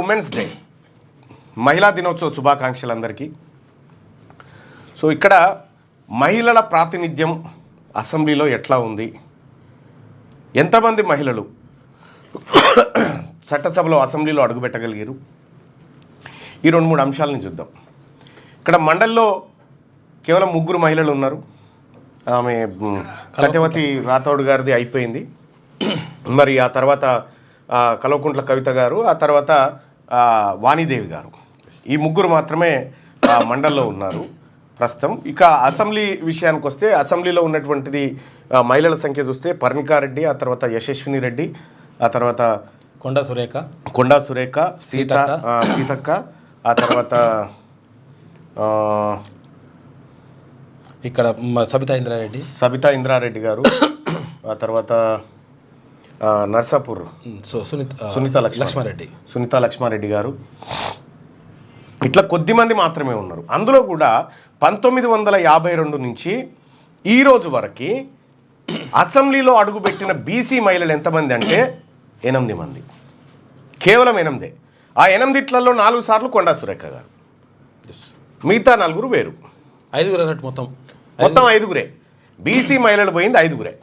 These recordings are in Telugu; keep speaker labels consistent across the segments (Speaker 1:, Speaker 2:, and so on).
Speaker 1: ఉమెన్స్ డే, మహిళా దినోత్సవ శుభాకాంక్షలు అందరికీ. సో ఇక్కడ మహిళల ప్రాతినిధ్యం అసెంబ్లీలో ఎట్లా ఉంది, ఎంతమంది మహిళలు చట్టసభలో అసెంబ్లీలో అడుగుపెట్టగలిగారు, ఈ 2-3 అంశాలను చూద్దాం. ఇక్కడ మండలిలో కేవలం 3 మహిళలు ఉన్నారు. ఆమె సత్యవతి రాథోడ్ గారిది అయిపోయింది. మరి ఆ తర్వాత కల్వకుంట్ల కవిత గారు, ఆ తర్వాత వాణిదేవి గారు, ఈ 3 మాత్రమే మండలిలో ఉన్నారు ప్రస్తుతం. ఇక అసెంబ్లీ విషయానికి వస్తే అసెంబ్లీలో ఉన్నటువంటిది మహిళల సంఖ్య చూస్తే పర్ణికారెడ్డి, ఆ తర్వాత యశస్విని రెడ్డి, ఆ తర్వాత కొండా సురేఖ, సీతక్క, ఆ తర్వాత
Speaker 2: ఇక్కడ సబితా ఇంద్రారెడ్డి గారు, ఆ తర్వాత నర్సాపూర్ సునీత లక్ష్మారెడ్డి గారు, ఇట్లా కొద్దిమంది మాత్రమే ఉన్నారు. అందులో కూడా 1952 నుంచి ఈ రోజు వరకు అసెంబ్లీలో అడుగుపెట్టిన బీసీ మహిళలు ఎంతమంది అంటే 8 మంది, కేవలం 8. ఆ 8లలో 4 సార్లు కొండా సురేఖ గారు, మిగతా 4 వేరు. 5 అన్నట్టు మొత్తం
Speaker 1: 5. బీసీ మహిళలు పోయింది 5.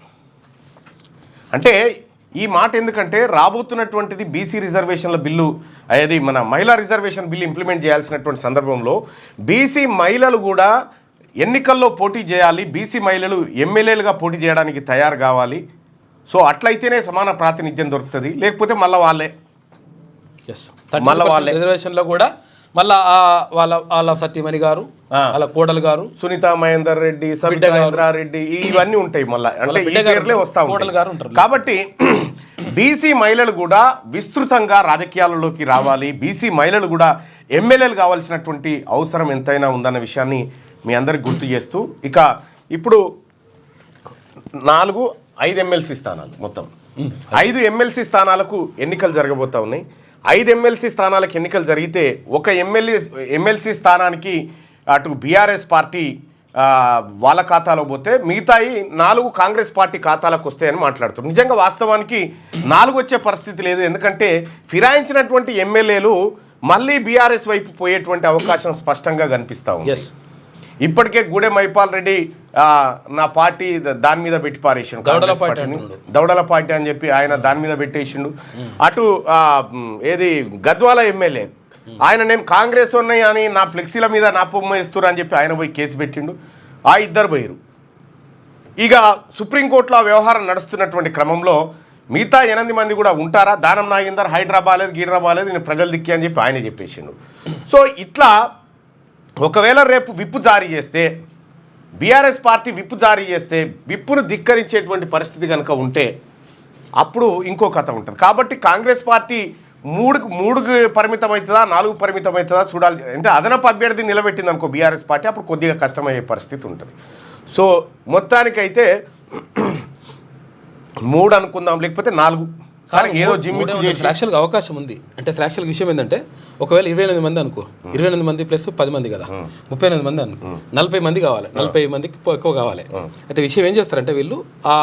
Speaker 1: అంటే ఈ మాట ఎందుకంటే రాబోతున్నటువంటిది బీసీ రిజర్వేషన్ల బిల్లు, అది మన మహిళా రిజర్వేషన్ బిల్లు ఇంప్లిమెంట్ చేయాల్సినటువంటి సందర్భంలో బీసీ మహిళలు కూడా ఎన్నికల్లో పోటీ చేయాలి, బీసీ మహిళలు ఎమ్మెల్యేలుగా పోటీ చేయడానికి తయారు కావాలి. సో అట్లయితేనే సమాన ప్రాతినిధ్యం దొరుకుతుంది, లేకపోతే మళ్ళీ వాళ్ళే
Speaker 2: రిజర్వేషన్లో కూడా మళ్ళా వాళ్ళ సత్యమణి గారు, వాళ్ళ కోడలు గారు,
Speaker 1: సునీత మహేందర్ రెడ్డి, సబితా ఇంద్రారెడ్డి, ఇవన్నీ ఉంటాయి మళ్ళీ, అంటే ఈ పేర్లే వస్తా ఉంటాయి. కాబట్టి బీసీ మహిళలు కూడా విస్తృతంగా రాజకీయాలలోకి రావాలి, బీసీ మహిళలు కూడా ఎమ్మెల్యేలు కావాల్సినటువంటి అవసరం ఎంతైనా ఉందన్న విషయాన్ని మీ అందరికి గుర్తు చేస్తూ, ఇక ఇప్పుడు 5 ఎమ్మెల్సీ స్థానాలు, మొత్తం 5 ఎమ్మెల్సీ స్థానాలకు ఎన్నికలు జరగబోతా ఉన్నాయి. 5 ఎమ్మెల్సీ స్థానాలకు ఎన్నికలు జరిగితే ఒక ఎమ్మెల్సీ స్థానానికి అటు బీఆర్ఎస్ పార్టీ వాళ్ళ ఖాతాలో పోతే మిగతాయి 4 కాంగ్రెస్ పార్టీ ఖాతాలకు వస్తాయని మాట్లాడుతారు. నిజంగా వాస్తవానికి 4 వచ్చే పరిస్థితి లేదు, ఎందుకంటే ఫిరాయించినటువంటి ఎమ్మెల్యేలు మళ్ళీ బీఆర్ఎస్ వైపు పోయేటువంటి అవకాశం స్పష్టంగా కనిపిస్తూ ఉంది. ఇప్పటికే గూడెం మైపాల్ రెడ్డి నా పార్టీ దాని మీద పెట్టి పారేసిండు, దౌడల పార్టీ అని చెప్పి ఆయన దాని మీద పెట్టేసిండు. అటు ఏది గద్వాల ఎమ్మెల్యే ఆయన నేను కాంగ్రెస్ ఉన్నాయి అని నా ఫ్లెక్సీల మీద నా బొమ్మ ఇస్తున్నారు అని చెప్పి ఆయన పోయి కేసు పెట్టిండు. ఆ 2 పోయారు. ఇక సుప్రీంకోర్టులో ఆ వ్యవహారం నడుస్తున్నటువంటి క్రమంలో మిగతా 8 మంది కూడా ఉంటారా, దానం నాగేందర్ హైదరాబాద్ గీడ్రాబాలేదు నేను ప్రజలు దిక్కి అని చెప్పి ఆయన చెప్పేసిండు. సో ఇట్లా ఒకవేళ రేపు విప్పు జారీ చేస్తే, బీఆర్ఎస్ పార్టీ విప్పు జారీ చేస్తే, విప్పును ధిక్కరించేటువంటి పరిస్థితి కనుక ఉంటే అప్పుడు ఇంకో కథ ఉంటుంది. కాబట్టి కాంగ్రెస్ పార్టీ 3కు పరిమితం అవుతుందా, 4కు పరిమితం అవుతుందా చూడాలి. అంటే అదనపు అభ్యర్థి నిలబెట్టింది అనుకో బీఆర్ఎస్ పార్టీ, అప్పుడు కొద్దిగా కష్టమయ్యే పరిస్థితి ఉంటుంది. సో మొత్తానికైతే 3 అనుకుందాం, లేకపోతే 4. సరే ఏదో
Speaker 2: ఫ్రాక్షన్కి అవకాశం ఉంది. అంటే ఫ్రాక్షన్కి విషయం ఏంటంటే ఒకవేళ 28 మంది అనుకో, 28 మంది ప్లస్ 10 మంది కదా, 38 మంది అనుకో, 40 మంది కావాలి, 40 మందికి ఎక్కువ కావాలి. అయితే విషయం ఏం చేస్తారంటే వీళ్ళు ఆ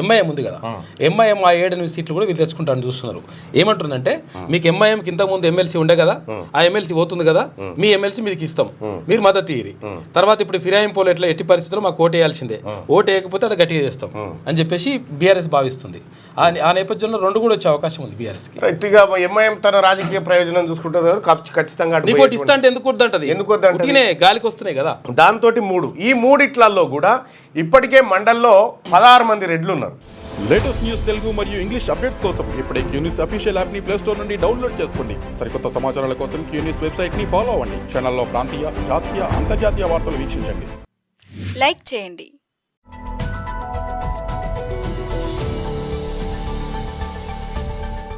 Speaker 2: ఎంఐఎం ఉంది కదా, ఎంఐఎం ఆ 7-8 సీట్లు కూడా వీళ్ళు తెచ్చుకుంటారని చూస్తున్నారు. ఏమంటుందంటే మీకు ఎంఐఎంకి ఇంతకుముందు ఎమ్మెల్సీ ఉండే కదా, ఆ ఎమ్మెల్సీ పోతుంది కదా, మీ ఎమ్మెల్సీ మీకు ఇస్తాం, మీరు మద్దతు ఇయ్యి. తర్వాత ఇప్పుడు ఫిరాయింపులు ఎట్లా ఎట్టి పరిస్థితుల్లో మాకు ఓటు వేయాల్సిందే, ఓటు వేయకపోతే అది గట్టిగా చేస్తాం అని చెప్పేసి బీఆర్ఎస్ భావిస్తుంది. ఆ నేపథ్యంలో 2 కూడా వచ్చే అవకాశం ఉంది బీఆర్ఎస్కి.
Speaker 1: రైట్గా ఎంఐఎం తన రాజకీయ ప్రయోజనం చూసుకుంటుంది, ఖచ్చితంగా
Speaker 2: ఇస్తా అంటే ఎందుకు గాలికి వస్తున్నాయి కదా,
Speaker 1: దాంతో 3. ఈ 3 కూడా ఇప్పటికే మండల్లో 16 మంది రెడ్లు ఉన్నారు.
Speaker 3: లేటెస్ట్ న్యూస్ తెలుగు మరియు ఇంగ్లీష్ అప్డేట్స్ కోసం ఇప్పుడే క్యూన్యూస్ అఫీషియల్ యాప్ ని ప్లే స్టోర్ నుండి డౌన్లోడ్ చేసుకోండి. సరికొత్త సమాచారాల కోసం క్యూన్యూస్ వెబ్సైట్ ని ఫాలో అవ్వండి. ఛానల్లో ప్రాంతీయ, జాతీయ, అంతర్జాతీయ వార్తలు వీక్షించండి.
Speaker 4: లైక్ చేయండి.